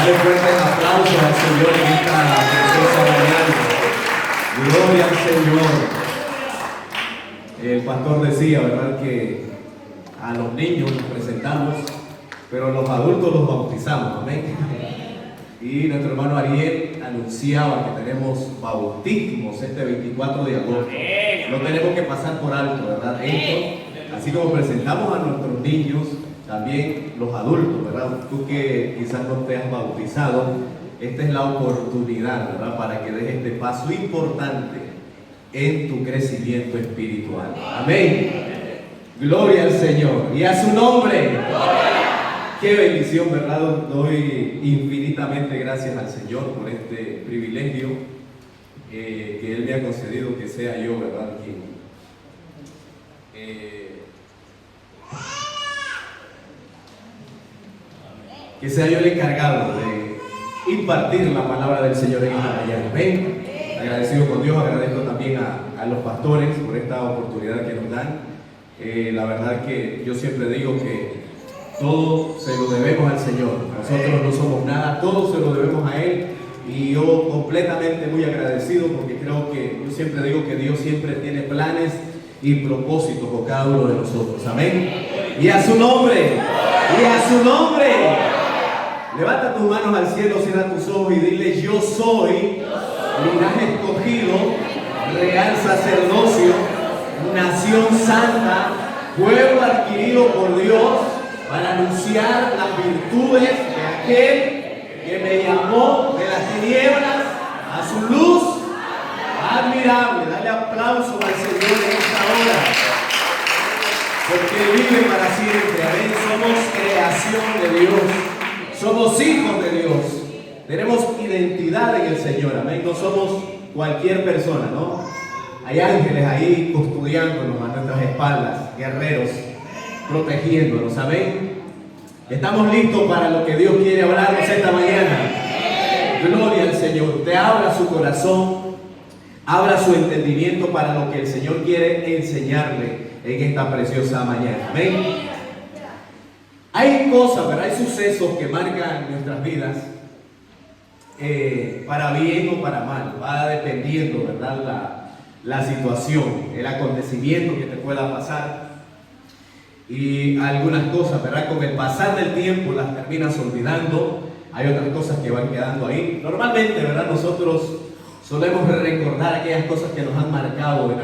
Dale fuertes aplausos al Señor en esta preciosa mañana. Gloria al Señor. El pastor decía, ¿verdad?, que a los niños los presentamos, pero a los adultos los bautizamos. Amén. Y nuestro hermano Ariel anunciaba que tenemos bautismos este 24 de agosto. No tenemos que pasar por alto, ¿verdad? Esto, así como presentamos a nuestros niños, también los adultos, ¿verdad? Tú que quizás no te has bautizado, esta es la oportunidad, ¿verdad?, para que des este paso importante en tu crecimiento espiritual. Amén. Gloria al Señor y a su nombre. Qué bendición, ¿verdad? Doy infinitamente gracias al Señor por este privilegio que Él me ha concedido, que sea yo, ¿verdad?, que sea yo el encargado de impartir la palabra del Señor en esta mañana. Amén. Agradecido con Dios, agradezco también a los pastores por esta oportunidad que nos dan. La verdad que yo siempre digo que todo se lo debemos al Señor. Nosotros no somos nada, todo se lo debemos a Él. Y yo completamente muy agradecido porque creo que, yo siempre digo que Dios siempre tiene planes y propósitos con cada uno de nosotros. Amén. Y a su nombre, y a su nombre. Levanta tus manos al cielo, cierra tus ojos y dile: yo soy linaje escogido, real sacerdocio, nación santa, pueblo adquirido por Dios, para anunciar las virtudes de aquel que me llamó de las tinieblas a su luz admirable. Dale aplauso al Señor en esta hora, porque Él vive para siempre. Amén. Somos creación de Dios, somos hijos de Dios, tenemos identidad en el Señor. Amén. No somos cualquier persona, ¿no? Hay ángeles ahí custodiándonos a nuestras espaldas, guerreros protegiéndonos. Amén. Estamos listos para lo que Dios quiere hablarnos esta mañana. Gloria al Señor. Usted abra su corazón, abra su entendimiento para lo que el Señor quiere enseñarle en esta preciosa mañana. Amén. Hay cosas, ¿verdad? Hay sucesos que marcan nuestras vidas, para bien o para mal. Va dependiendo, ¿verdad?, la situación, el acontecimiento que te pueda pasar. Y algunas cosas, ¿verdad?, con el pasar del tiempo las terminas olvidando. Hay otras cosas que van quedando ahí. Normalmente, ¿verdad?, nosotros solemos recordar aquellas cosas que nos han marcado en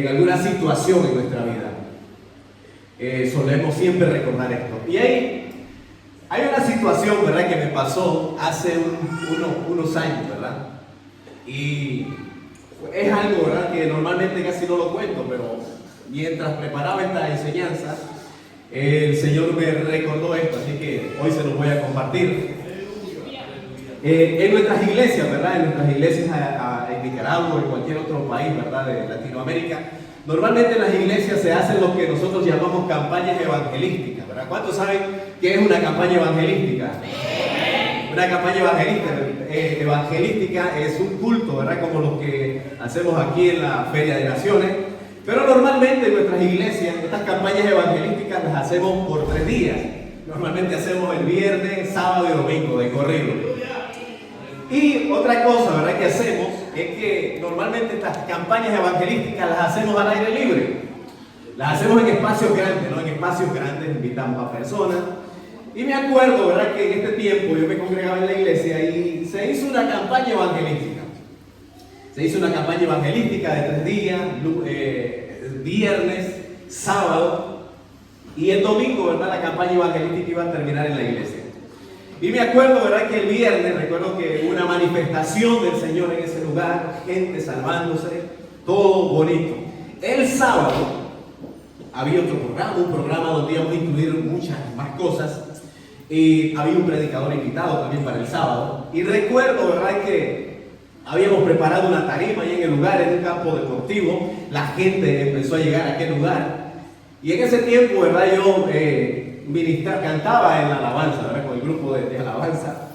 alguna situación en nuestra vida. Solemos siempre recordar esto. Y hay una situación, ¿verdad?, que me pasó hace unos años, ¿verdad? Y es algo, ¿verdad?, que normalmente casi no lo cuento, pero mientras preparaba esta enseñanza, el Señor me recordó esto, así que hoy se los voy a compartir. En nuestras iglesias, ¿verdad?, en nuestras iglesias en Nicaragua o en cualquier otro país, ¿verdad?, de Latinoamérica, normalmente en las iglesias se hacen lo que nosotros llamamos campañas evangelísticas, ¿verdad? ¿Cuántos saben qué es una campaña evangelística? Una campaña evangelística es un culto, ¿verdad?, como los que hacemos aquí en la Feria de Naciones. Pero normalmente en nuestras iglesias estas campañas evangelísticas las hacemos por 3 días. Normalmente hacemos el viernes, sábado y domingo de corrido. Y otra cosa, ¿verdad?, que hacemos es que normalmente estas campañas evangelísticas las hacemos al aire libre. Las hacemos en espacios grandes, ¿no? En espacios grandes invitamos a personas. Y me acuerdo, ¿verdad?, que en este tiempo yo me congregaba en la iglesia y se hizo una campaña evangelística. Se hizo una campaña evangelística de 3 días, viernes, sábado y el domingo, ¿verdad?, la campaña evangelística iba a terminar en la iglesia. Y me acuerdo, ¿verdad?, que el viernes, recuerdo que hubo una manifestación del Señor en ese lugar, gente salvándose, todo bonito. El sábado había otro programa, un programa donde íbamos a incluir muchas más cosas. Y había un predicador invitado también para el sábado. Y recuerdo, ¿verdad?, que habíamos preparado una tarima ahí en el lugar, en un campo deportivo. La gente empezó a llegar a aquel lugar. Y en ese tiempo, ¿verdad?, yo cantaba en la alabanza, ¿verdad?, con el grupo de alabanza.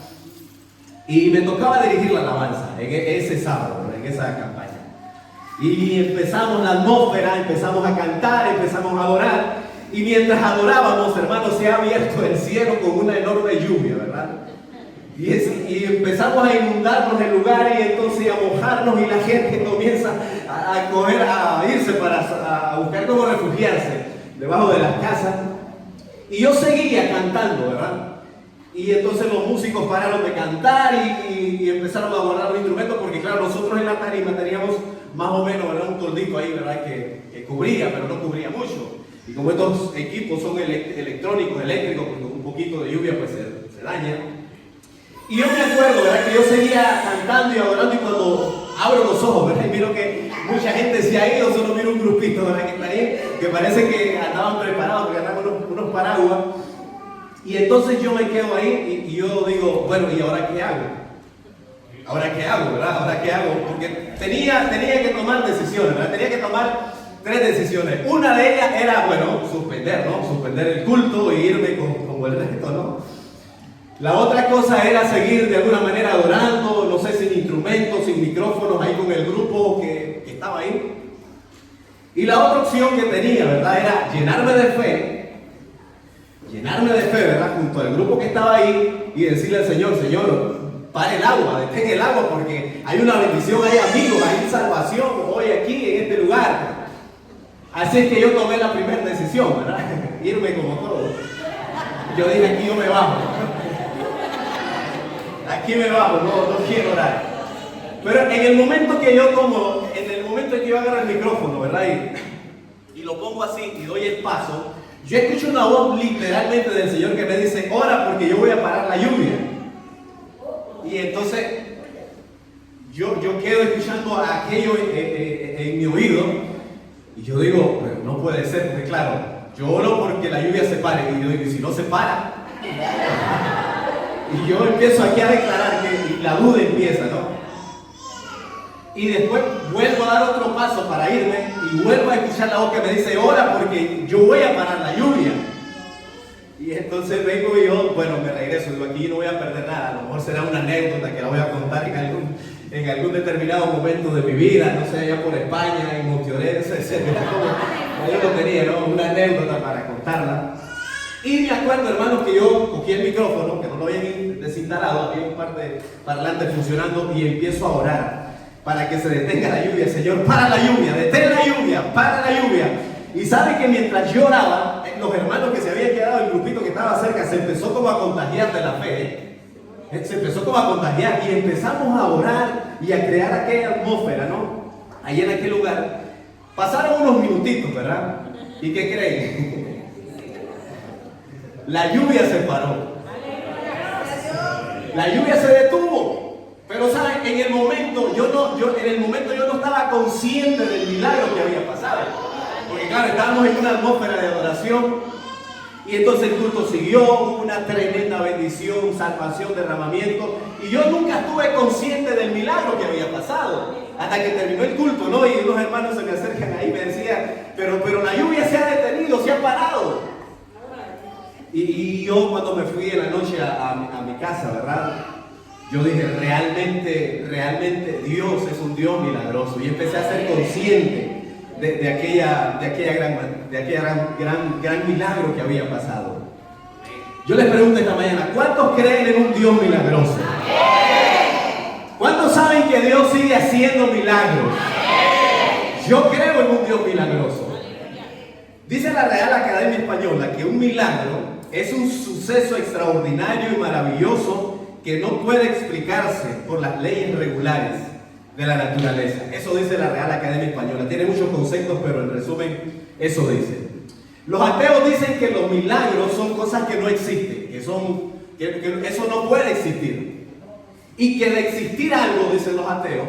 Y me tocaba dirigir la alabanza en ese sábado, ¿verdad?, en esa campaña. Y empezamos la atmósfera, empezamos a cantar, empezamos a adorar. Y mientras adorábamos, hermanos, se ha abierto el cielo con una enorme lluvia, ¿verdad? Y empezamos a inundarnos el lugar y entonces a mojarnos y la gente comienza a irse a buscar cómo refugiarse debajo de las casas. Y yo seguía cantando, ¿verdad? Y entonces los músicos pararon de cantar y empezaron a guardar los instrumentos porque claro, nosotros en la tarima teníamos más o menos, ¿verdad? Un toldito ahí, ¿verdad? Que cubría, pero no cubría mucho. Y como estos equipos son electrónicos, eléctricos, con un poquito de lluvia pues se daña. Y yo me acuerdo, ¿verdad? Que yo seguía cantando y adorando y cuando abro los ojos, ¿verdad? Y miro que mucha gente se ha ido, solo miro un grupito, ¿verdad? Que está ahí, que parece que andaban preparados, que andaban unos paraguas. Y entonces yo me quedo ahí y yo digo, bueno, ¿y ahora qué hago? ¿Ahora qué hago, verdad? ¿Ahora qué hago? Porque tenía que tomar decisiones, ¿verdad? Tenía que tomar 3 decisiones. Una de ellas era, bueno, suspender, ¿no? Suspender el culto e irme como el resto, ¿no? La otra cosa era seguir de alguna manera adorando, no sé, sin instrumentos, sin micrófonos, ahí con el grupo que estaba ahí. Y la otra opción que tenía, ¿verdad? Era llenarme de fe, ¿verdad? Junto al grupo que estaba ahí y decirle al Señor, Señor, pare el agua, detén el agua porque hay una bendición, hay amigos, hay salvación hoy aquí en este lugar. Así es que yo tomé la primera decisión, ¿verdad? Irme como todo. Yo dije, aquí yo me bajo. Aquí me bajo, no quiero orar. Pero en el momento que yo tomo, en el momento en que yo agarro el micrófono, ¿verdad? Y lo pongo así y doy el paso, yo escucho una voz literalmente del Señor que me dice, ora porque yo voy a parar la lluvia. Y entonces yo quedo escuchando aquello en mi oído y yo digo, pero no puede ser, porque claro, yo oro porque la lluvia se pare y yo digo, ¿y si no se para? Y yo empiezo aquí a declarar que la duda empieza, ¿no? Y después vuelvo a dar otro paso para irme y vuelvo a escuchar la voz que me dice, ora porque yo voy a parar la lluvia. Y entonces vengo y yo, bueno, me regreso, digo, aquí no voy a perder nada, a lo mejor será una anécdota que la voy a contar en algún determinado momento de mi vida, no sé, allá por España, en Montiorense, etc. Ahí lo tenía, ¿no? Una anécdota para contarla. Y me acuerdo, hermanos, que yo cogí el micrófono, que no lo habían desinstalado, había un par de parlantes funcionando y empiezo a orar para que se detenga la lluvia. Señor, para la lluvia, detén la lluvia, para la lluvia. Y sabe que mientras yo oraba, los hermanos que se habían quedado, el grupito que estaba cerca, se empezó como a contagiar de la fe. Se empezó como a contagiar y empezamos a orar y a crear aquella atmósfera, ¿no? Ahí en aquel lugar. Pasaron unos minutitos, ¿verdad? ¿Y qué creen? La lluvia se paró. La lluvia se detuvo. Pero saben, en el momento yo no estaba consciente del milagro que había pasado. Porque claro, estábamos en una atmósfera de adoración. Y entonces el culto siguió, hubo una tremenda bendición, salvación, derramamiento. Y yo nunca estuve consciente del milagro que había pasado. Hasta que terminó el culto, ¿no? Y unos hermanos se me acercan ahí y me decían, pero la lluvia se ha detenido, se ha parado. Y yo cuando me fui en la noche a mi casa, ¿verdad? Yo dije, realmente Dios es un Dios milagroso. Y empecé a ser consciente de aquella gran milagro que había pasado. Yo les pregunto esta mañana, ¿cuántos creen en un Dios milagroso? ¿Cuántos saben que Dios sigue haciendo milagros? Yo creo en un Dios milagroso. Dice la Real Academia Española que un milagro es un suceso extraordinario y maravilloso que no puede explicarse por las leyes regulares de la naturaleza. Eso dice la Real Academia Española. Tiene muchos conceptos, pero en resumen, eso dice. Los ateos dicen que los milagros son cosas que no existen, que eso no puede existir. Y que de existir algo, dicen los ateos,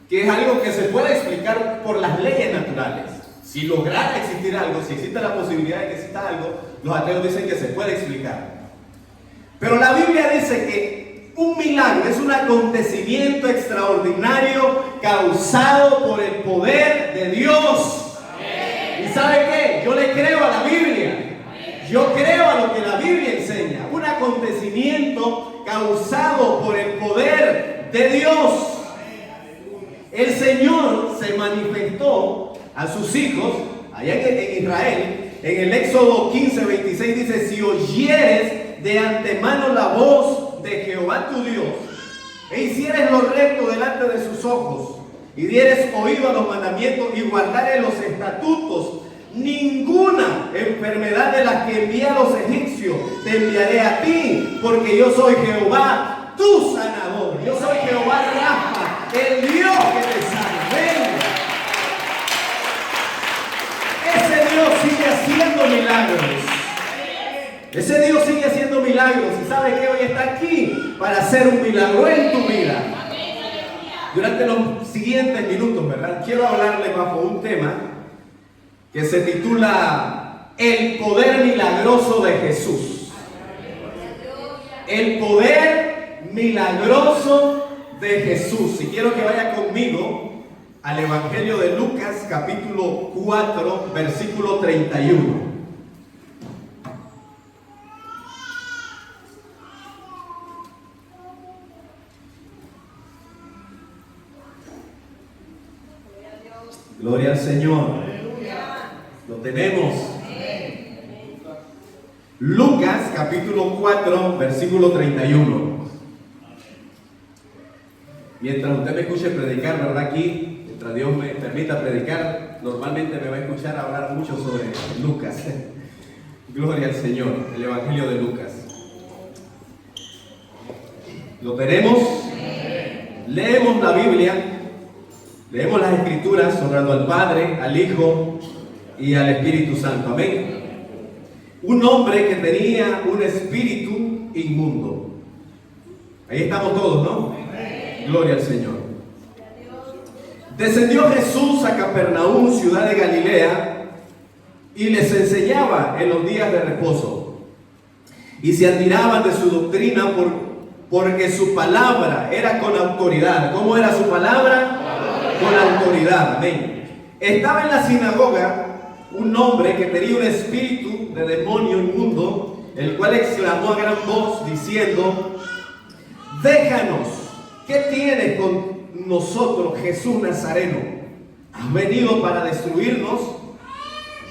que es algo que se puede explicar por las leyes naturales. Si lograra existir algo, si existe la posibilidad de que exista algo, los ateos dicen que se puede explicar. Pero la Biblia dice que un milagro es un acontecimiento extraordinario causado por el poder de Dios. ¿Y sabe qué? Yo le creo a la Biblia. Yo creo a lo que la Biblia enseña. Un acontecimiento causado por el poder de Dios. El Señor se manifestó a sus hijos allá en Israel En el Éxodo 15:26 dice: si oyeres de antemano la voz de Jehová tu Dios, e hicieres lo recto delante de sus ojos, y dieres oído a los mandamientos y guardares los estatutos, ninguna enfermedad de las que envié a los egipcios te enviaré a ti, porque yo soy Jehová, tu sanador. Yo soy Jehová Rafa, el Dios que te sana. Ven. Ese Dios sigue haciendo milagros. Ese Dios sigue haciendo milagros. Y sabe que hoy está aquí para hacer un milagro en tu vida. Durante los siguientes minutos, ¿verdad?, quiero hablarle bajo un tema que se titula El poder milagroso de Jesús. El poder milagroso de Jesús. Y quiero que vaya conmigo al Evangelio de Lucas, capítulo 4, versículo 31. Gloria al Señor. Lo tenemos. Lucas capítulo 4 versículo 31. Mientras usted me escuche predicar, ¿verdad? Aquí, mientras Dios me permita predicar, normalmente me va a escuchar hablar mucho sobre Lucas. Gloria al Señor. El Evangelio de Lucas. ¿Lo tenemos? Leemos la Biblia. Leemos las Escrituras honrando al Padre, al Hijo y al Espíritu Santo. Amén. Un hombre que tenía un espíritu inmundo. Ahí estamos todos, ¿no? Gloria al Señor. Descendió Jesús a Capernaum, ciudad de Galilea, y les enseñaba en los días de reposo. Y se admiraban de su doctrina porque su palabra era con autoridad. ¿Cómo era su palabra? Con autoridad. Amén. Estaba en la sinagoga un hombre que tenía un espíritu de demonio inmundo, el cual exclamó a gran voz diciendo: déjanos, ¿qué tienes con nosotros, Jesús Nazareno? ¿Has venido para destruirnos?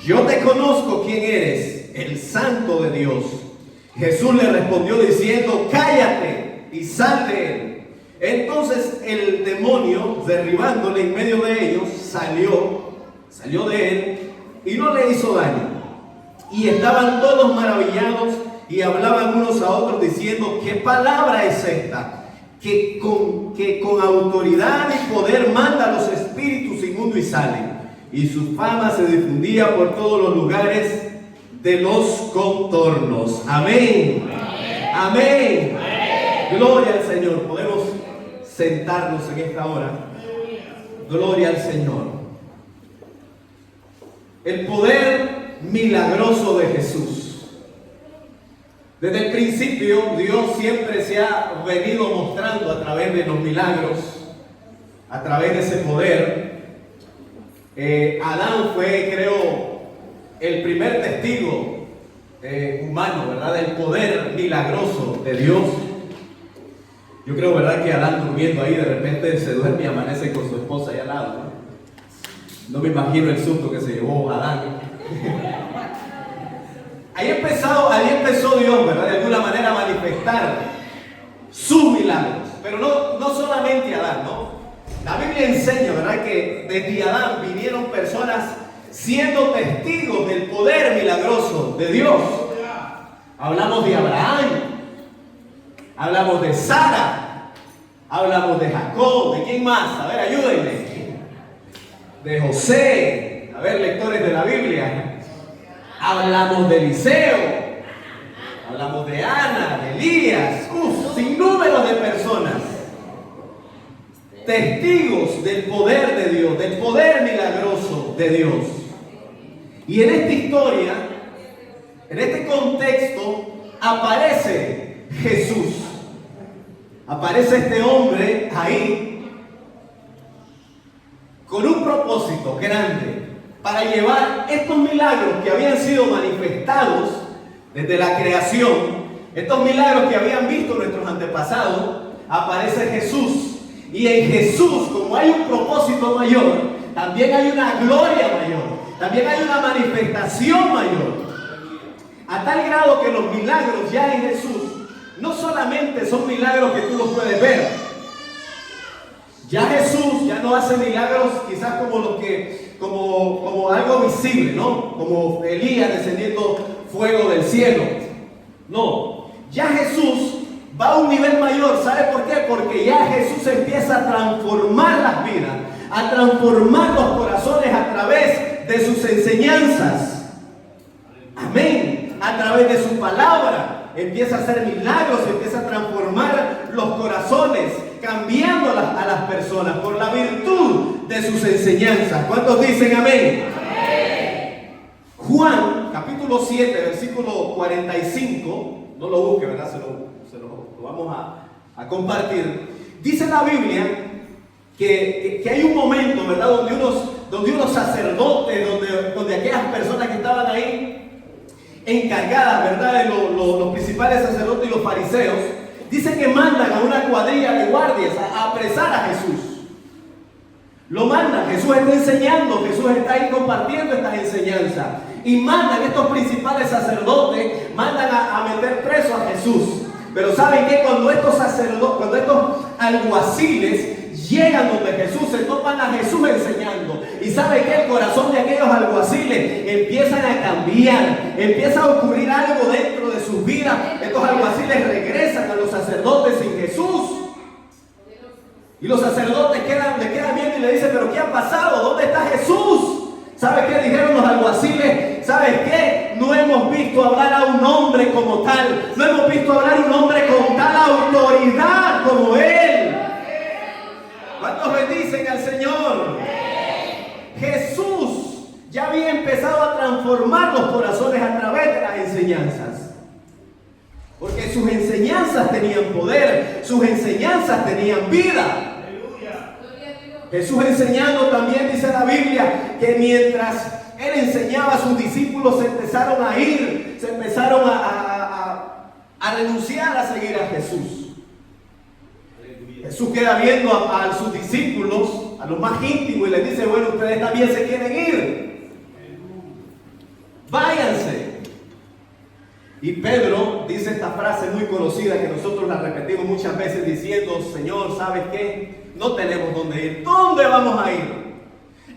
Yo te conozco quién eres, el Santo de Dios. Jesús le respondió diciendo: cállate y sal de él. Entonces el demonio, derribándole en medio de ellos, salió de él y no le hizo daño. Y estaban todos maravillados y hablaban unos a otros diciendo: ¿qué palabra es esta? Que con autoridad y poder manda a los espíritus inmundos y salen. Y su fama se difundía por todos los lugares de los contornos. Amén. Amén. Gloria al Señor. Podemos sentarnos en esta hora. Gloria al Señor. El poder milagroso de Jesús. Desde el principio, Dios siempre se ha venido mostrando a través de los milagros, a través de ese poder. Adán fue, creo, el primer testigo humano, ¿verdad?, del poder milagroso de Dios. Yo creo, ¿verdad?, que Adán durmiendo ahí, de repente se duerme y amanece con su esposa ahí al lado, ¿no? No me imagino el susto que se llevó Adán. Ahí empezó Dios, ¿verdad?, de alguna manera a manifestar sus milagros. Pero no solamente Adán, ¿no? La Biblia enseña, ¿verdad?, que desde Adán vinieron personas siendo testigos del poder milagroso de Dios. Hablamos de Abraham, hablamos de Sara, hablamos de Jacob, ¿de quién más? A ver, ayúdenme. De José, a ver, lectores de la Biblia. Hablamos de Eliseo, hablamos de Ana, de Elías, sin números de personas. Testigos del poder de Dios, del poder milagroso de Dios. Y en esta historia, en este contexto, aparece Jesús. Aparece este hombre ahí con un propósito grande para llevar estos milagros que habían sido manifestados desde la creación, estos milagros que habían visto nuestros antepasados. Aparece Jesús. Y en Jesús, como hay un propósito mayor, también hay una gloria mayor. también hay una manifestación mayor. A tal grado que los milagros ya en Jesús no solamente son milagros que tú los puedes ver. Ya Jesús ya no hace milagros quizás como algo visible, ¿no? Como Elías descendiendo fuego del cielo. No, ya Jesús va a un nivel mayor. ¿Sabe por qué? Porque ya Jesús empieza a transformar las vidas, a transformar los corazones a través de sus enseñanzas. Amén. A través de su palabra empieza a hacer milagros, empieza a transformar los corazones, cambiando a las personas por la virtud de sus enseñanzas. ¿Cuántos dicen amén? Amén. Juan, capítulo 7, versículo 45, no lo busque, ¿verdad? Se lo vamos a compartir. Dice la Biblia que hay un momento, ¿verdad? Donde unos sacerdotes, donde aquellas personas que estaban ahí encargadas, ¿verdad? De los principales sacerdotes y los fariseos, dicen que mandan a una cuadrilla de guardias a apresar a Jesús. Lo mandan, Jesús está enseñando, Jesús está ahí compartiendo estas enseñanzas. Y mandan estos principales sacerdotes, mandan a meter preso a Jesús. Pero ¿saben qué? Cuando estos alguaciles llegan donde Jesús, se topan a Jesús enseñando. Y ¿sabe qué? El corazón de aquellos alguaciles empiezan a cambiar. Empieza a ocurrir algo dentro de sus vidas. Estos alguaciles regresan a los sacerdotes sin Jesús. Y los sacerdotes le quedan viendo y le dicen, ¿pero qué ha pasado? ¿Dónde está Jesús? ¿Sabe qué dijeron los alguaciles? ¿Sabes qué? No hemos visto hablar a un hombre como tal. No hemos visto hablar a un hombre con tal autoridad como él. ¿Cuántos bendicen al Señor? Jesús ya había empezado a transformar los corazones a través de las enseñanzas. Porque sus enseñanzas tenían poder, sus enseñanzas tenían vida. Jesús enseñando también, dice la Biblia, que mientras Él enseñaba a sus discípulos se empezaron a ir, se empezaron a renunciar a seguir a Jesús. Jesús queda viendo a sus discípulos, a los más íntimos, y les dice, bueno, ustedes también se quieren ir. Váyanse. Y Pedro dice esta frase muy conocida que nosotros la repetimos muchas veces diciendo, Señor, ¿sabes qué? No tenemos dónde ir. ¿Dónde vamos a ir?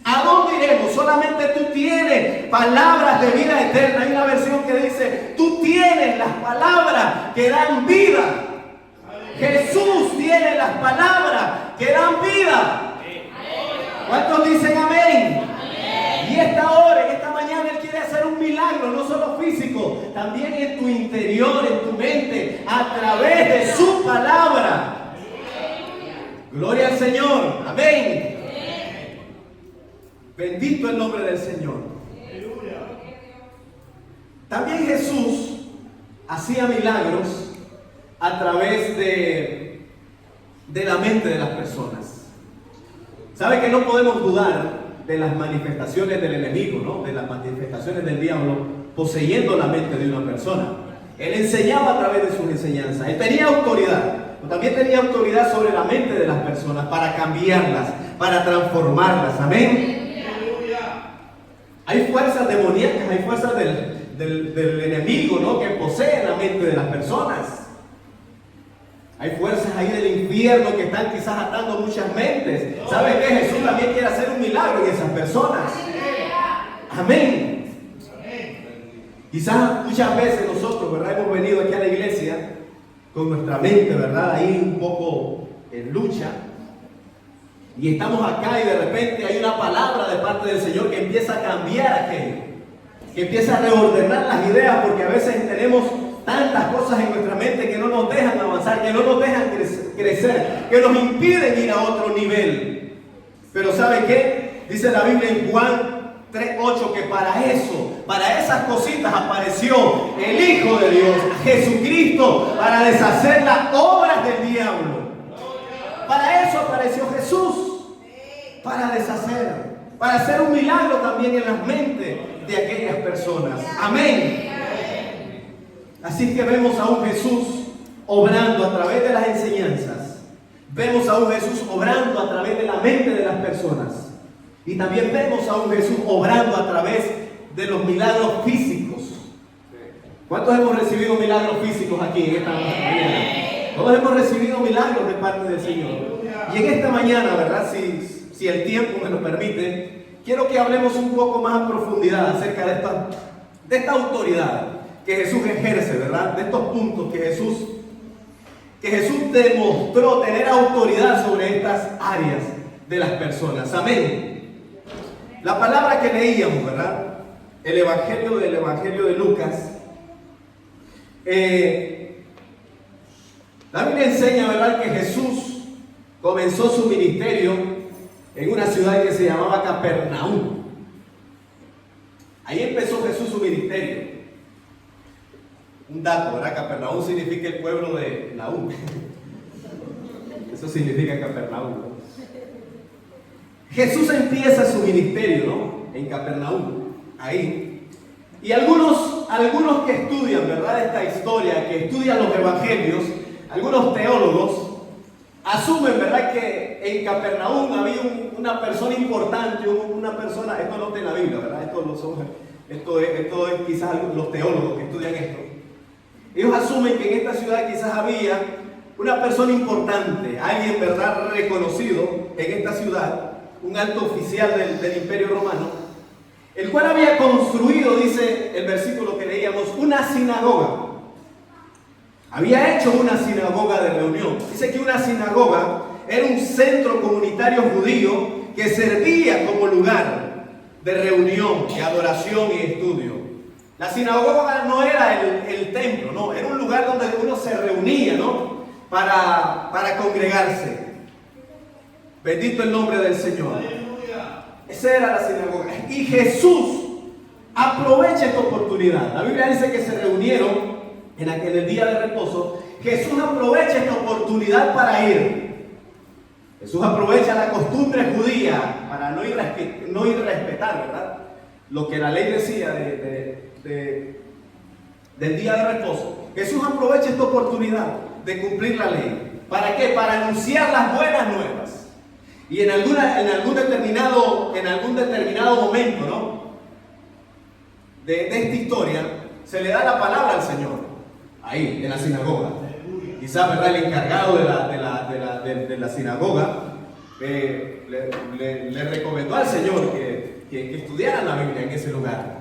¿A dónde iremos? Solamente tú tienes palabras de vida eterna. Hay una versión que dice, tú tienes las palabras que dan vida. Jesús tiene las palabras que dan vida. ¿Cuántos dicen amén? Y esta hora, en esta mañana, Él quiere hacer un milagro, no solo físico, también en tu interior, en tu mente, a través de su palabra. Gloria al Señor. Amén. Bendito el nombre del Señor. También Jesús hacía milagros a través de la mente de las personas. ¿Sabe que no podemos dudar de las manifestaciones del enemigo, ¿no? De las manifestaciones del diablo poseyendo la mente de una persona? Él enseñaba a través de sus enseñanzas. Él tenía autoridad, pero también tenía autoridad sobre la mente de las personas para cambiarlas, para transformarlas. Amén. Hay fuerzas demoníacas, hay fuerzas del enemigo, ¿no? Que poseen la mente de las personas. Hay fuerzas ahí del infierno que están quizás atando muchas mentes. ¿Sabe qué? Jesús también quiere hacer un milagro en esas personas. Amén. Quizás muchas veces nosotros, ¿verdad? Hemos venido aquí a la iglesia con nuestra mente, ¿verdad? Ahí un poco en lucha. Y estamos acá y de repente hay una palabra de parte del Señor que empieza a cambiar aquello. Que empieza a reordenar las ideas, porque a veces tenemos tantas cosas en nuestra mente que no nos dejan avanzar, que no nos dejan crecer, que nos impiden ir a otro nivel. Pero ¿sabe qué? Dice la Biblia en Juan 3:8 que para esas cositas apareció el Hijo de Dios, Jesucristo, para deshacer las obras del diablo. Para eso apareció Jesús, para deshacer, para hacer un milagro también en las mentes de aquellas personas. Amén. Así que vemos a un Jesús obrando a través de las enseñanzas. Vemos a un Jesús obrando a través de la mente de las personas. Y también vemos a un Jesús obrando a través de los milagros físicos. ¿Cuántos hemos recibido milagros físicos aquí en esta mañana? Todos hemos recibido milagros de parte del Señor. Y en esta mañana, ¿verdad? Si el tiempo me lo permite, quiero que hablemos un poco más a profundidad acerca de esta autoridad que Jesús ejerce, ¿verdad? De estos puntos que Jesús demostró tener autoridad sobre estas áreas de las personas. Amén. La palabra que leíamos, ¿verdad? El Evangelio de Lucas. La Biblia enseña, ¿verdad?, que Jesús comenzó su ministerio en una ciudad que se llamaba Capernaum. Ahí empezó Jesús su ministerio. Un dato, ¿verdad? Capernaum significa el pueblo de Naúm. Eso significa Capernaum, ¿no? Jesús empieza su ministerio, ¿no? En Capernaum, ahí. Y algunos que estudian, ¿verdad?, esta historia, que estudian los evangelios, algunos teólogos, asumen, ¿verdad?, que en Capernaum había una persona importante, una persona, esto no está en la Biblia, ¿verdad? Esto es quizás los teólogos que estudian esto. Ellos asumen que en esta ciudad quizás había una persona importante, alguien, ¿verdad?, reconocido en esta ciudad, un alto oficial del Imperio Romano, el cual había construido, dice el versículo que leíamos, una sinagoga. Había hecho una sinagoga de reunión. Dice que una sinagoga era un centro comunitario judío que servía como lugar de reunión, de adoración y estudio. La sinagoga no era el templo, no, era un lugar donde uno se reunía, ¿no?, para congregarse. Bendito el nombre del Señor. Esa era la sinagoga. Y Jesús aprovecha esta oportunidad. La Biblia dice que se reunieron en el día de reposo. Jesús aprovecha esta oportunidad para ir. Jesús aprovecha la costumbre judía para no irrespetar, ¿verdad?, lo que la ley decía del día de reposo. Jesús aprovecha esta oportunidad de cumplir la ley. ¿Para qué? Para anunciar las buenas nuevas. Y en algún determinado momento, ¿no?, de esta historia, se le da la palabra al Señor, ahí, en la sinagoga. Quizás, ¿verdad?, el encargado de la sinagoga le recomendó al Señor que estudiaran la Biblia en ese lugar.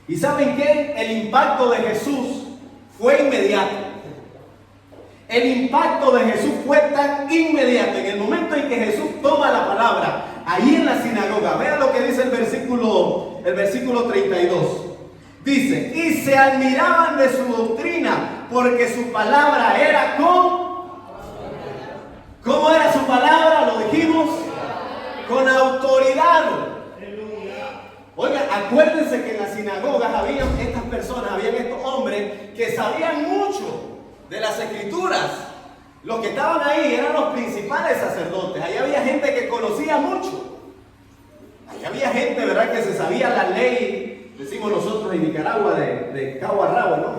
¿Y saben qué? El impacto de Jesús fue inmediato. El impacto de Jesús fue tan inmediato. En el momento en que Jesús toma la palabra, ahí en la sinagoga, vean lo que dice el versículo 32. Dice, y se admiraban de su doctrina, porque su palabra era ¿cómo era su palabra? Lo dijimos, con autoridad. Oigan, acuérdense que en las sinagogas habían estas personas, habían estos hombres que sabían mucho de las escrituras. Los que estaban ahí eran los principales sacerdotes. Ahí había gente que conocía mucho. Ahí había gente, ¿verdad?, que se sabía la ley, decimos nosotros en Nicaragua, de cabo a rabo, ¿no?,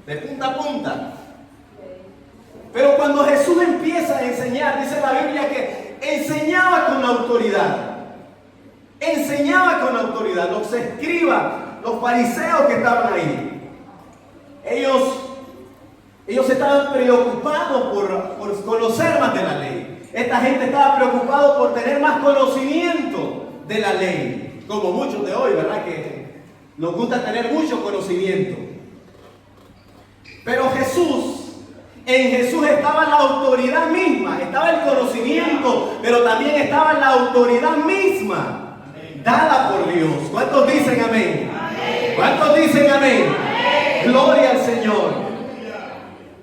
de punta a punta. Pero cuando Jesús empieza a enseñar, dice la Biblia que enseñaba con autoridad. Enseñaba con autoridad. Los escribas, los fariseos que estaban ahí, ellos estaban preocupados por conocer más de la ley. Esta gente estaba preocupada por tener más conocimiento de la ley. Como muchos de hoy, ¿verdad?, que nos gusta tener mucho conocimiento. Pero en Jesús estaba la autoridad misma, estaba el conocimiento, pero también estaba la autoridad misma, dada por Dios. ¿Cuántos dicen amén? ¿Cuántos dicen amén? Gloria al Señor.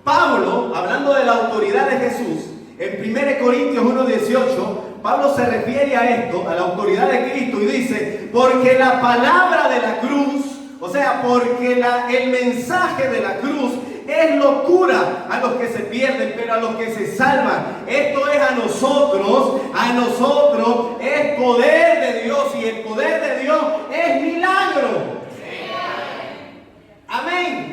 Pablo, hablando de la autoridad de Jesús, en 1 Corintios 1:18, Pablo se refiere a esto, a la autoridad de Cristo, y dice, porque la palabra de la cruz, o sea, porque el mensaje de la cruz es locura a los que se pierden, pero a los que se salvan, esto es a nosotros es poder de Dios, y el poder de Dios es milagro. Amén.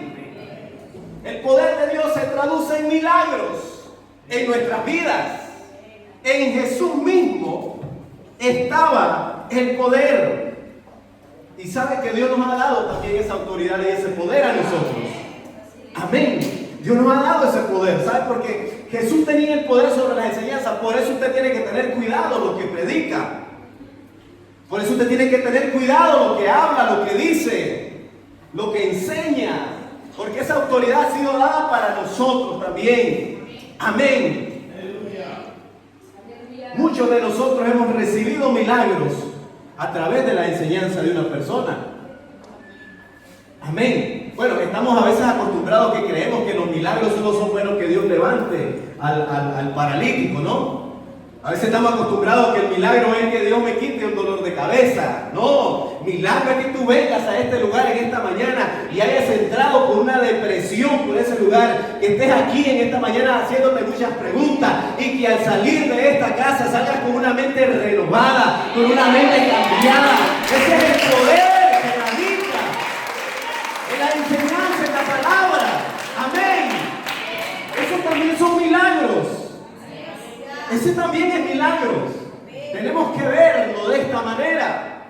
El poder de Dios se traduce en milagros en nuestras vidas. En Jesús mismo estaba el poder. Y sabe que Dios nos ha dado también esa autoridad y ese poder a nosotros. Amén. Dios nos ha dado ese poder. ¿Sabe? Porque Jesús tenía el poder sobre las enseñanzas. Por eso usted tiene que tener cuidado lo que predica. Por eso usted tiene que tener cuidado lo que habla, lo que dice, lo que enseña. Porque esa autoridad ha sido dada para nosotros también. Amén. Muchos de nosotros hemos recibido milagros a través de la enseñanza de una persona. Amén. Bueno, estamos a veces acostumbrados que creemos que los milagros solo son buenos que Dios levante al paralítico, ¿no? A veces estamos acostumbrados que el milagro es que Dios me quite un dolor de cabeza. No, milagro es que tú vengas a este lugar en esta mañana y hayas entrado por una depresión por ese lugar, que estés aquí en esta mañana haciéndote muchas preguntas y que al salir de esta casa salgas con una mente renovada, con una mente cambiada. Ese es el poder que radica en la enseñanza, en la palabra. Amén. Esos también son milagros. Ese también es milagros. Tenemos que verlo de esta manera.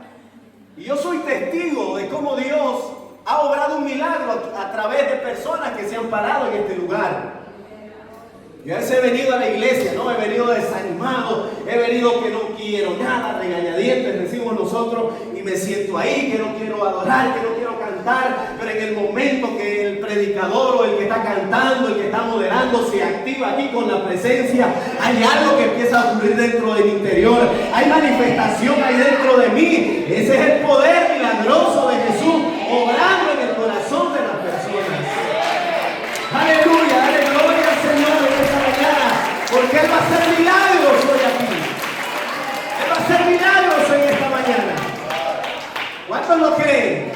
Y yo soy testigo de cómo Dios ha obrado un milagro a través de personas que se han parado en este lugar. Yo a veces he venido a la iglesia, ¿no? He venido desanimado, he venido que no quiero nada, regañadientes decimos nosotros, y me siento ahí, que no quiero adorar, que no quiero cantar, pero en el momento que el predicador o el que está cantando, el que está moderando, se activa aquí con la presencia, hay algo que empieza a ocurrir dentro de mi interior, hay manifestación ahí dentro de mí. Ese es el poder milagroso de Jesús obrando en el corazón de las personas. Aleluya, dale gloria al Señor en esta mañana, porque Él va a hacer milagros hoy aquí. Él va a hacer milagros en esta mañana. ¿Cuántos lo creen?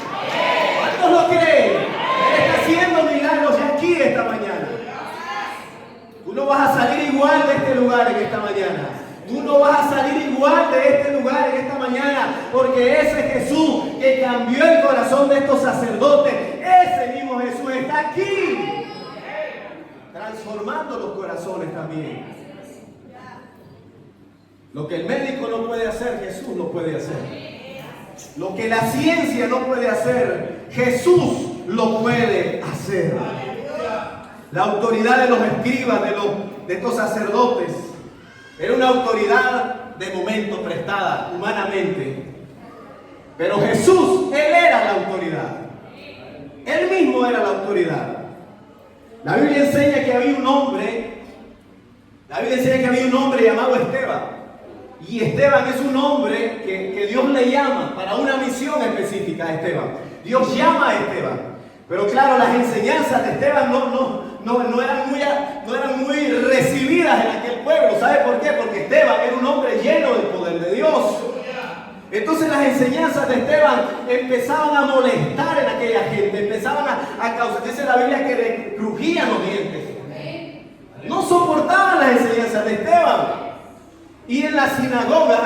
¿Cuántos lo creen? Él está haciendo milagros aquí esta mañana. Tú no vas a salir igual de este lugar en esta mañana. Tú no vas a salir igual de este lugar en esta mañana, porque ese Jesús que cambió el corazón de estos sacerdotes, ese mismo Jesús está aquí, transformando los corazones también. Lo que el médico no puede hacer, Jesús lo puede hacer. Lo que la ciencia no puede hacer, Jesús lo puede hacer. La autoridad de los escribas, de estos sacerdotes, era una autoridad de momento prestada humanamente. Pero Jesús, Él era la autoridad. Él mismo era la autoridad. La Biblia enseña que había un hombre, llamado Esteban. Y Esteban es un hombre que Dios le llama para una misión específica a Esteban. Dios llama a Esteban. Pero claro, las enseñanzas de Esteban no eran muy recibidas en aquel pueblo. ¿Sabe por qué? Porque Esteban era un hombre lleno del poder de Dios. Entonces las enseñanzas de Esteban empezaban a molestar en aquella gente, empezaban a causar, dice la Biblia, que le crujían los dientes. No soportaban las enseñanzas de Esteban. Y en las sinagogas,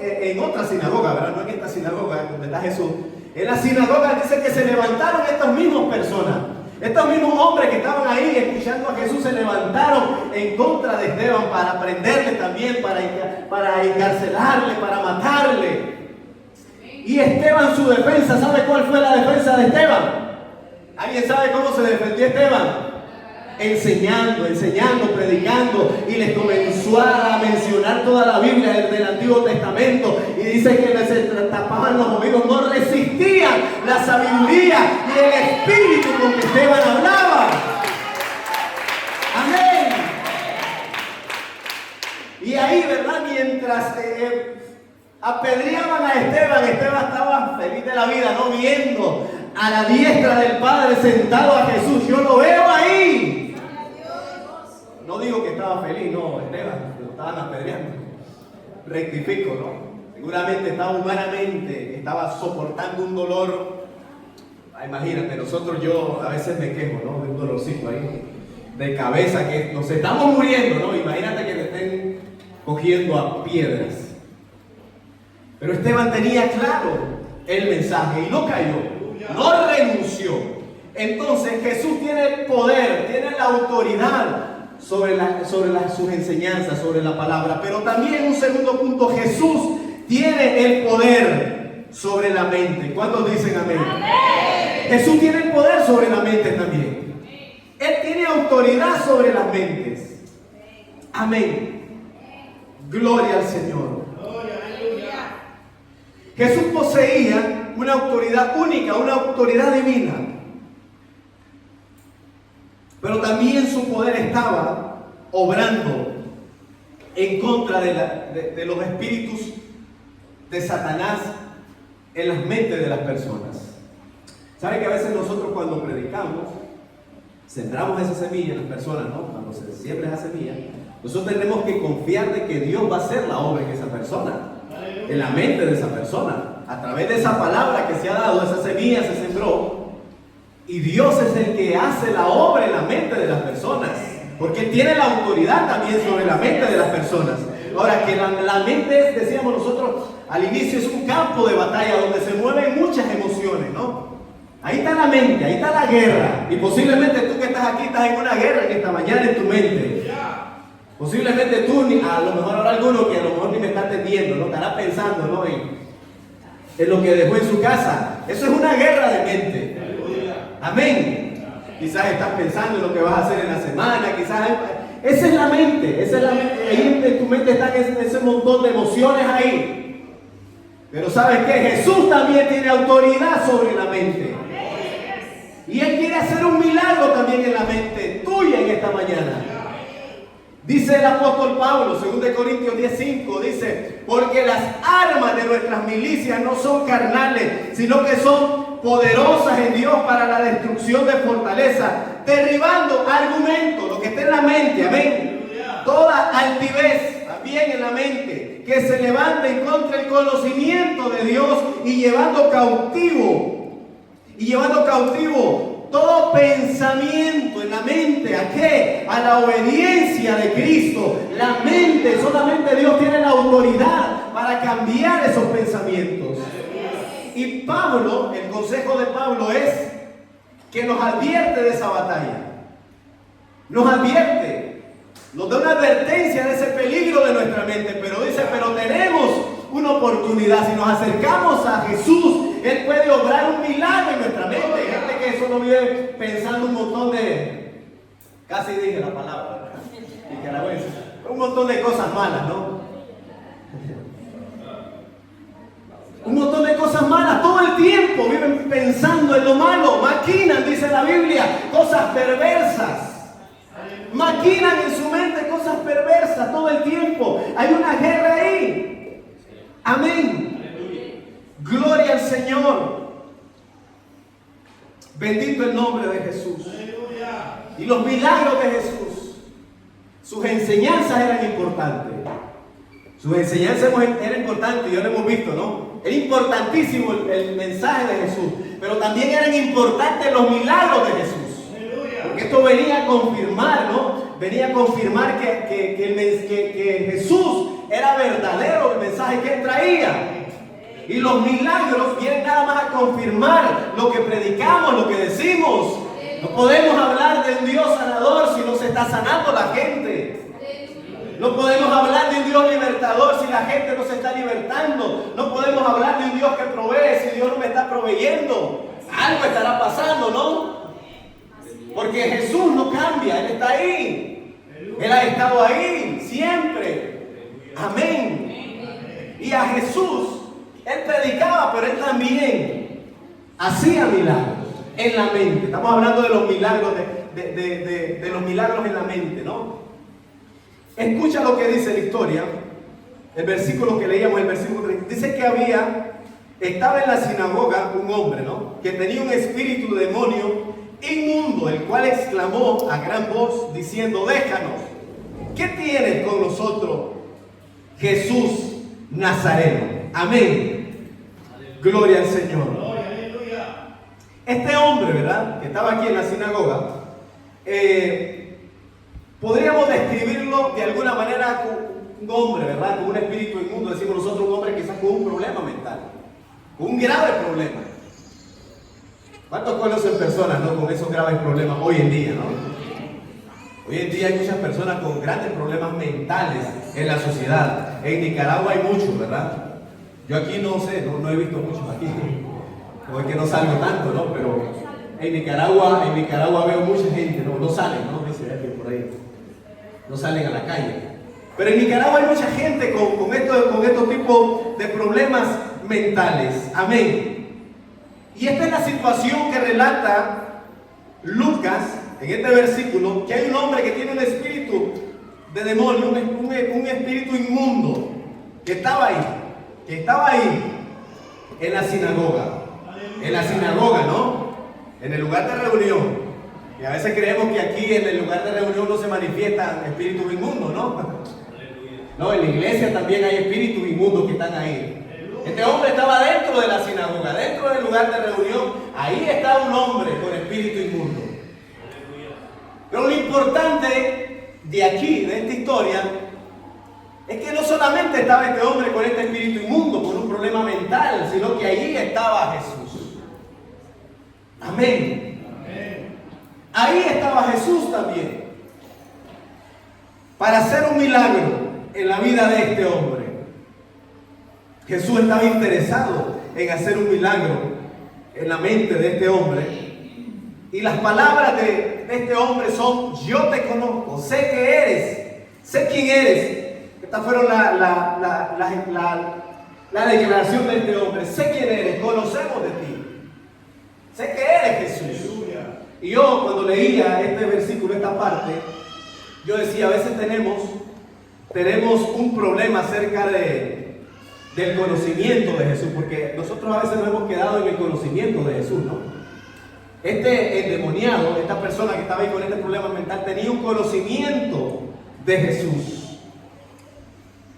en otras sinagogas, ¿verdad? No en esta sinagoga donde está Jesús, en las sinagogas dice que se levantaron estas mismas personas, estos mismos hombres que estaban ahí escuchando a Jesús, se levantaron en contra de Esteban para prenderle también, para encarcelarle, para matarle. Y Esteban, su defensa, ¿sabe cuál fue la defensa de Esteban? ¿Alguien sabe cómo se defendió Esteban? Enseñando, predicando, y les comenzó a mencionar toda la Biblia del Antiguo Testamento, y dice que les tapaban los oídos, no resistían la sabiduría y el espíritu con que Esteban hablaba. Amén. Y ahí, ¿verdad? Mientras apedreaban a Esteban, Esteban estaba feliz de la vida, no viendo a la diestra del Padre sentado a Jesús. Yo lo veo ahí. No digo que estaba feliz, no, Esteban, lo estaban apedreando. Rectifico, ¿no? Seguramente estaba soportando un dolor. Imagínate, yo a veces me quejo, ¿no? De un dolorcito ahí, de cabeza, que nos estamos muriendo, ¿no? Imagínate que te estén cogiendo a piedras. Pero Esteban tenía claro el mensaje y no cayó, no renunció. Entonces Jesús tiene el poder, tiene la autoridad sobre sus enseñanzas, sobre la palabra. Pero también un segundo punto, Jesús tiene el poder sobre la mente. ¿Cuántos dicen amén? Amén. Jesús tiene el poder sobre la mente también. Él tiene autoridad sobre las mentes. Amén. Gloria al Señor. Jesús poseía una autoridad única, una autoridad divina. Pero también su poder estaba obrando en contra de los espíritus de Satanás en las mentes de las personas. ¿Sabe que a veces nosotros cuando predicamos, sembramos esa semilla en las personas, ¿no? Cuando se siembra esa semilla, nosotros tenemos que confiar de que Dios va a hacer la obra en esa persona, en la mente de esa persona, a través de esa palabra que se ha dado, esa semilla se sembró, y Dios es el que hace la obra en la mente de las personas, porque Él tiene la autoridad también sobre la mente de las personas. Ahora, que la mente es, decíamos nosotros al inicio, es un campo de batalla donde se mueven muchas emociones, ¿no? Ahí está la mente, ahí está la guerra. Y posiblemente tú que estás aquí estás en una guerra en esta mañana en tu mente. Posiblemente tú, a lo mejor habrá alguno que a lo mejor ni me está atendiendo, ¿no? Estará pensando, ¿no? En lo que dejó en su casa. Eso es una guerra de mente. Amén. Quizás estás pensando en lo que vas a hacer en la semana, quizás... Esa es la mente, ahí en tu mente están ese montón de emociones ahí. Pero ¿sabes qué? Jesús también tiene autoridad sobre la mente. Y Él quiere hacer un milagro también en la mente tuya en esta mañana. Dice el apóstol Pablo, 2 Corintios 10:5, dice: porque las armas de nuestras milicias no son carnales, sino que son poderosas en Dios para la destrucción de fortaleza, derribando argumentos, lo que está en la mente, amén. Toda altivez, también en la mente, que se levanta en contra del conocimiento de Dios y llevando cautivo todo pensamiento en la mente. ¿A qué? A la obediencia de Cristo. La mente, solamente Dios tiene la autoridad para cambiar esos pensamientos. Y Pablo, el consejo de Pablo es que nos advierte de esa batalla. Nos advierte, nos da una advertencia de ese peligro de nuestra mente, pero dice, pero tenemos una oportunidad. Si nos acercamos a Jesús, Él puede obrar un milagro en nuestra mente. Hay gente que eso no vive pensando un montón de, casi dije la palabra, nicaragüense, un montón de cosas malas, ¿no? Un montón de cosas malas, todo el tiempo viven pensando en lo malo, maquinan, dice la Biblia, cosas perversas. Maquinan en su mente cosas perversas todo el tiempo. Hay una guerra ahí. Amén. Gloria al Señor. Bendito el nombre de Jesús. Y los milagros de Jesús, sus enseñanzas eran importantes. Sus enseñanzas eran importantes, ya lo hemos visto, ¿no? Era importantísimo el mensaje de Jesús, pero también eran importantes los milagros de Jesús. Porque esto venía a confirmar, ¿no? Venía a confirmar que Jesús era verdadero, el mensaje que Él traía. Y los milagros vienen nada más a confirmar lo que predicamos, lo que decimos. No podemos hablar de un Dios sanador si no se está sanando la gente. No podemos hablar de un Dios libertador si la gente no se está libertando. No podemos hablar de un Dios que provee si Dios no me está proveyendo. Algo estará pasando, ¿no? Porque Jesús no cambia, Él está ahí. Él ha estado ahí siempre. Amén. Y a Jesús, Él predicaba, pero Él también hacía milagros en la mente. Estamos hablando de los milagros, de los milagros en la mente, ¿no? Escucha lo que dice la historia, el versículo que leíamos, el versículo 30. Dice que estaba en la sinagoga un hombre, ¿no? Que tenía un espíritu de demonio inmundo, el cual exclamó a gran voz diciendo: déjanos, ¿qué tienes con nosotros, Jesús Nazareno? Amén. Gloria al Señor. Este hombre, ¿verdad? Que estaba aquí en la sinagoga, podríamos describirlo de alguna manera como un hombre, ¿verdad? Con un espíritu inmundo, decimos nosotros, un hombre quizás con un problema mental, con un grave problema. ¿Cuántos conocen personas, no, con esos graves problemas hoy en día, no? Hoy en día hay muchas personas con grandes problemas mentales en la sociedad. En Nicaragua hay muchos, ¿verdad? Yo aquí no sé, no he visto muchos aquí. No es que no salgo tanto, ¿no? Pero en Nicaragua veo mucha gente, no salen, ¿no? Dice alguien por ahí. No salen a la calle. Pero en Nicaragua hay mucha gente con estos tipos de problemas mentales. Amén. Y esta es la situación que relata Lucas en este versículo, que hay un hombre que tiene un espíritu de demonio, un espíritu inmundo, que estaba ahí en la sinagoga, ¿no? En el lugar de reunión. Y a veces creemos que aquí en el lugar de reunión no se manifiestan espíritus inmundos, ¿no? No, en la iglesia también hay espíritus inmundos que están ahí. Este hombre estaba dentro de la sinagoga, dentro del lugar de reunión. Ahí está un hombre con espíritu inmundo. Pero lo importante de aquí, de esta historia, es que no solamente estaba este hombre con este espíritu inmundo, con un problema mental, sino que allí estaba Jesús. Amén. Ahí estaba Jesús también, para hacer un milagro en la vida de este hombre. Jesús estaba interesado en hacer un milagro en la mente de este hombre. Y las palabras de este hombre son: yo te conozco, sé que eres, sé quién eres. Estas fueron la declaración de este hombre: sé quién eres, conocemos de ti, sé que eres Jesús. Y yo cuando leía este versículo, esta parte, yo decía, a veces tenemos un problema acerca del conocimiento de Jesús, porque nosotros a veces nos hemos quedado en el conocimiento de Jesús, ¿no? Este endemoniado, esta persona que estaba ahí con este problema mental, tenía un conocimiento de Jesús.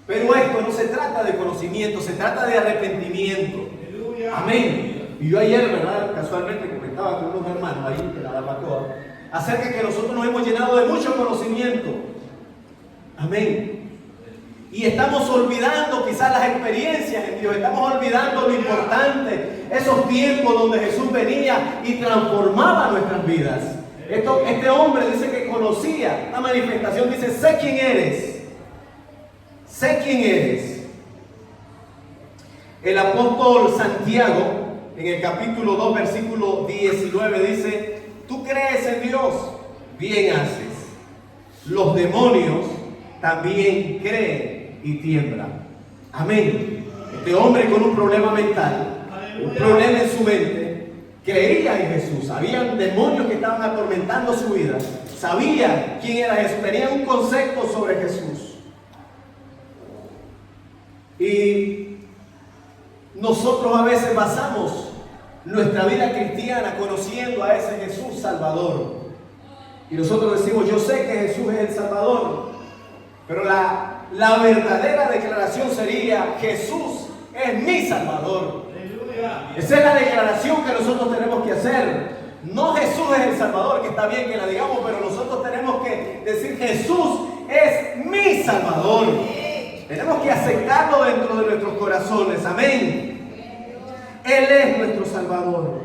Pero esto no se trata de conocimiento, se trata de arrepentimiento. Amén. Y yo ayer, ¿verdad?, casualmente comentaba con unos hermanos ahí en la barbacoa acerca de que nosotros nos hemos llenado de mucho conocimiento. Amén. Y estamos olvidando quizás las experiencias en Dios, estamos olvidando lo importante, esos tiempos donde Jesús venía y transformaba nuestras vidas. Este hombre dice que conocía la manifestación, dice: sé quién eres, sé quién eres. El apóstol Santiago, en el capítulo 2, versículo 19, dice: tú crees en Dios, bien haces. Los demonios también creen y tiemblan. Amén. Este hombre con un problema mental, un problema en su mente, creía en Jesús. Habían demonios que estaban atormentando su vida. Sabía quién era Jesús, tenían un concepto sobre Jesús. Y nosotros a veces basamos nuestra vida cristiana conociendo a ese Jesús Salvador. Y nosotros decimos: yo sé que Jesús es el Salvador. Pero la verdadera declaración sería: Jesús es mi Salvador. Esa es la declaración que nosotros tenemos que hacer. No Jesús es el Salvador, que está bien que la digamos, pero nosotros tenemos que decir: Jesús es mi Salvador. Tenemos que aceptarlo dentro de nuestros corazones. Amén. Él es nuestro Salvador.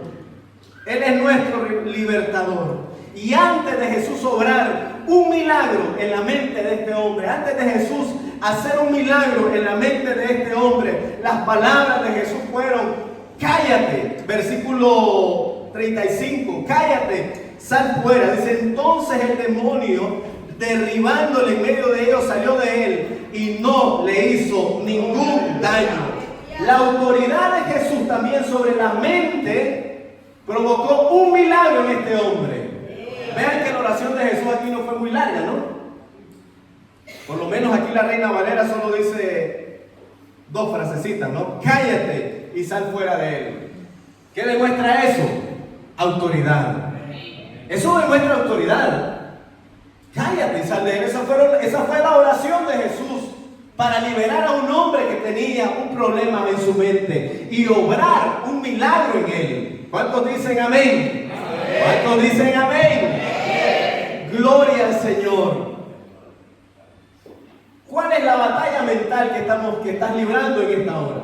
Él es nuestro libertador. Y antes de Jesús obrar un milagro en la mente de este hombre, antes de Jesús hacer un milagro en la mente de este hombre, las palabras de Jesús fueron: cállate. Versículo 35, cállate, sal fuera. Dice: entonces el demonio, derribándole en medio de ellos, salió de él y no le hizo ningún daño. La autoridad de Jesús también sobre la mente provocó un milagro en este hombre. Vean que la oración de Jesús aquí no fue muy larga, ¿no? Por lo menos aquí la Reina Valera solo dice 2 frasecitas, ¿no? Cállate y sal fuera de él. ¿Qué demuestra eso? Autoridad. Eso demuestra autoridad. Cállate y sal de él. Esa fue la oración de Jesús para liberar a un hombre que tenía un problema en su mente y obrar un milagro en él. ¿Cuántos dicen amén? ¿Cuántos dicen amén? Gloria al Señor. ¿Cuál es la batalla mental que estás librando en esta hora?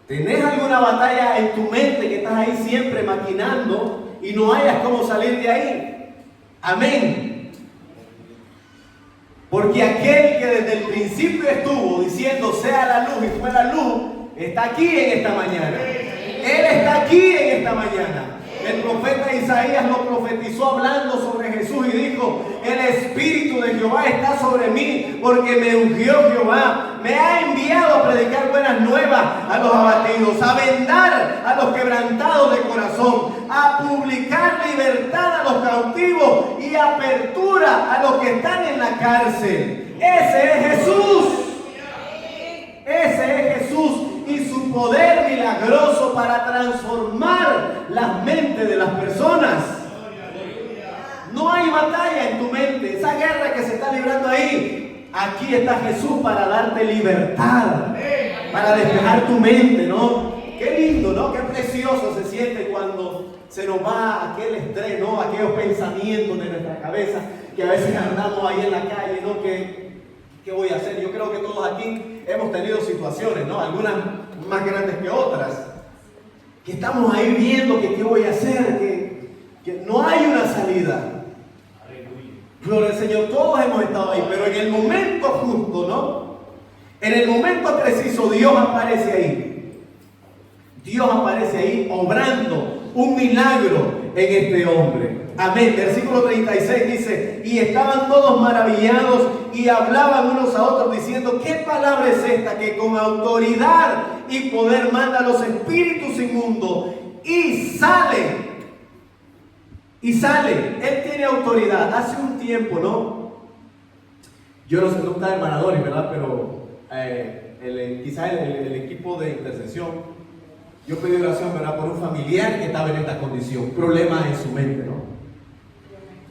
¿Tenés alguna batalla en tu mente que estás ahí siempre maquinando y no hayas cómo salir de ahí? Amén. Porque aquel que desde el principio estuvo diciendo sea la luz y fue la luz, está aquí en esta mañana. Él está aquí en esta mañana. El profeta Isaías lo profetizó hablando sobre Jesús y dijo: el Espíritu de Jehová está sobre mí, porque me ungió Jehová. Me ha enviado a predicar buenas nuevas a los abatidos, a vendar a los quebrantados de corazón, a publicar libertad a los cautivos y apertura a los que están en la cárcel. Ese es Jesús. Ese es Jesús y su poder milagroso para transformar las mentes de las personas. No hay batalla en tu mente. Esa guerra que se está librando ahí, aquí está Jesús para darte libertad, para despejar tu mente, ¿no? Qué lindo, ¿no? Qué precioso se siente cuando se nos va aquel estrés, ¿no? Aquellos pensamientos de nuestra cabeza que a veces andamos ahí en la calle, ¿no? ¿Qué voy a hacer? Yo creo que todos aquí hemos tenido situaciones, ¿no? Algunas más grandes que otras, que estamos ahí viendo que qué voy a hacer, que no hay una salida. Gloria al Señor, todos hemos estado ahí, pero en el momento justo, ¿no? En el momento preciso, Dios aparece ahí. Dios aparece ahí obrando un milagro en este hombre. Amén. Versículo 36 dice: y estaban todos maravillados y hablaban unos a otros diciendo: ¿qué palabra es esta que con autoridad y poder manda a los espíritus inmundos y sale? Y sale. Él tiene autoridad. Hace un tiempo, ¿no? Yo no sé, no está en Maradona, ¿verdad? Pero quizás el equipo de intercesión, yo pedí oración, ¿verdad? Por un familiar que estaba en esta condición, problemas en su mente, ¿no?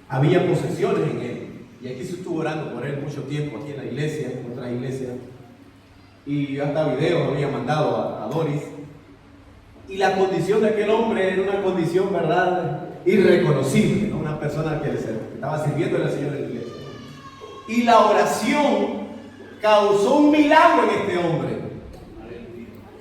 Había posesiones en él. Y aquí se estuvo orando por él mucho tiempo, aquí en la iglesia, en otras iglesias. Y hasta videos había mandado a Doris. Y la condición de aquel hombre era una condición, ¿verdad?, irreconocible, ¿no? Una persona que estaba sirviendo al Señor en la iglesia. Y la oración causó un milagro en este hombre.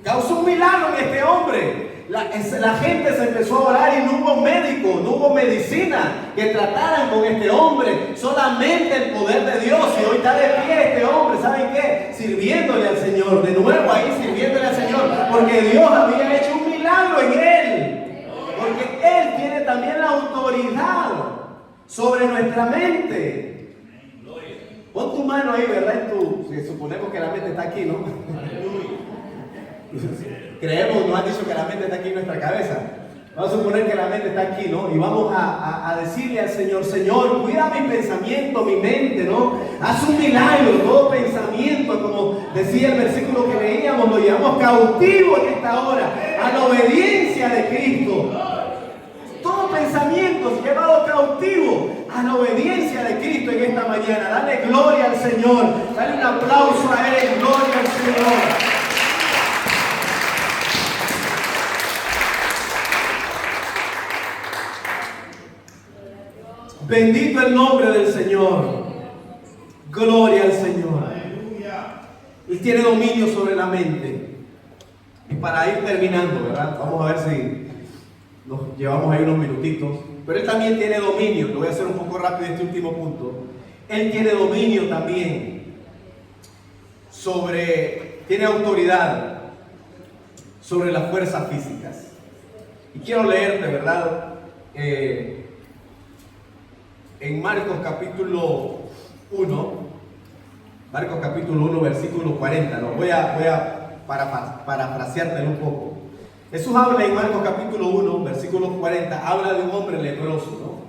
Causó un milagro en este hombre. La gente se empezó a orar y no hubo médico, no hubo medicina que trataran con este hombre. Solamente el poder de Dios. Y hoy está de pie este hombre, ¿saben qué? Sirviéndole al Señor. De nuevo ahí sirviéndole al Señor. Porque Dios había hecho un milagro en él. Porque Él tiene también la autoridad sobre nuestra mente. Pon tu mano ahí, ¿verdad? Si suponemos que la mente está aquí, ¿no? Creemos, nos han dicho que la mente está aquí en nuestra cabeza. Vamos a suponer que la mente está aquí, ¿no? Y vamos a decirle al Señor: Señor, cuida mi pensamiento, mi mente, ¿no? Haz un milagro. Todo pensamiento, como decía el versículo que leíamos, lo llevamos cautivo en esta hora a la obediencia de Cristo. Todo pensamiento es llevado cautivo a la obediencia de Cristo en esta mañana. Dale gloria al Señor. Dale un aplauso a Él. Gloria al Señor. Bendito el nombre del Señor. Gloria al Señor. Él tiene dominio sobre la mente. Y para ir terminando, ¿verdad? Vamos a ver si nos llevamos ahí unos minutitos. Pero Él también tiene dominio. Lo voy a hacer un poco rápido este último punto. Él tiene dominio también tiene autoridad sobre las fuerzas físicas. Y quiero leerte, ¿verdad? En Marcos capítulo 1, versículo 40, ¿no? Voy a parafraseártelo un poco. Jesús habla en Marcos capítulo 1, versículo 40, habla de un hombre leproso, ¿no?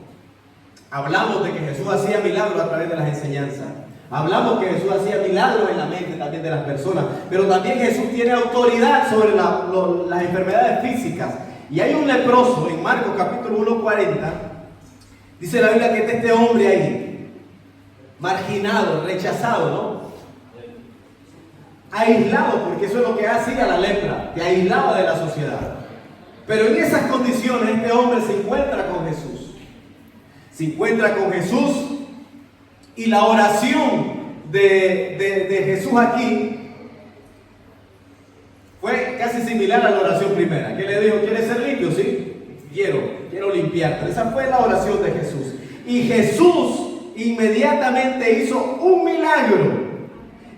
Hablamos de que Jesús hacía milagros a través de las enseñanzas. Hablamos que Jesús hacía milagros en la mente también de las personas. Pero también Jesús tiene autoridad sobre las enfermedades físicas. Y hay un leproso en Marcos capítulo 1, 40. Dice la Biblia que está este hombre ahí, marginado, rechazado, ¿no? Aislado, porque eso es lo que hacía la lepra, te aislaba de la sociedad. Pero en esas condiciones este hombre se encuentra con Jesús. Se encuentra con Jesús y la oración de Jesús aquí fue casi similar a la oración primera. ¿Qué le dijo? ¿Quieres ser limpio? Sí. Quiero limpiarte. Esa fue la oración de Jesús. Y Jesús inmediatamente hizo un milagro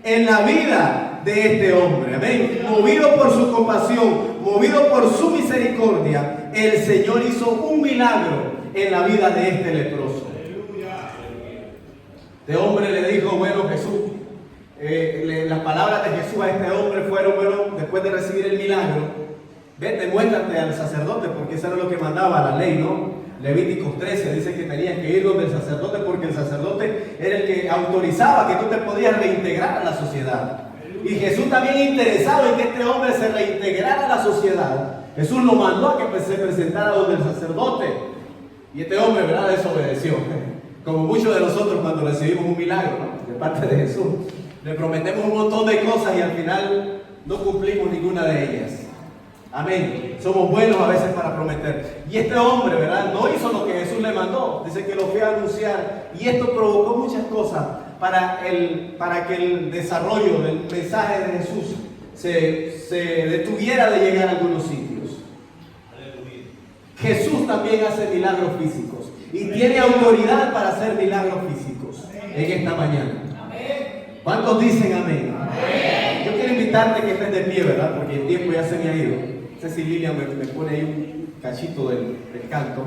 en la vida de este hombre. Amén. Movido por su compasión, movido por su misericordia, el Señor hizo un milagro en la vida de este leproso. Este hombre le dijo, bueno, Jesús, las palabras de Jesús a este hombre fueron, bueno, después de recibir el milagro, vete, muéstrate al sacerdote, porque eso era lo que mandaba la ley, ¿no? Levíticos 13 dice que tenías que ir donde el sacerdote, porque el sacerdote era el que autorizaba que tú te podías reintegrar a la sociedad. Y Jesús también interesado en que este hombre se reintegrara a la sociedad, Jesús lo mandó a que se presentara donde el sacerdote. Y este hombre, ¿verdad?, desobedeció. Como muchos de nosotros cuando recibimos un milagro, ¿no?, de parte de Jesús. Le prometemos un montón de cosas y al final no cumplimos ninguna de ellas. Amén. Somos buenos a veces para prometer. Y este hombre, ¿verdad?, no hizo lo que Jesús le mandó. Dice que lo fue a anunciar. Y esto provocó muchas cosas para que el desarrollo del mensaje de Jesús se detuviera de llegar a algunos sitios. Jesús también hace milagros físicos. Y tiene autoridad para hacer milagros físicos en esta mañana. ¿Cuántos dicen amén? Amén? Yo quiero invitarte que estés de pie, ¿verdad? Porque el tiempo ya se me ha ido. No sé si Lilian me pone ahí un cachito del canto.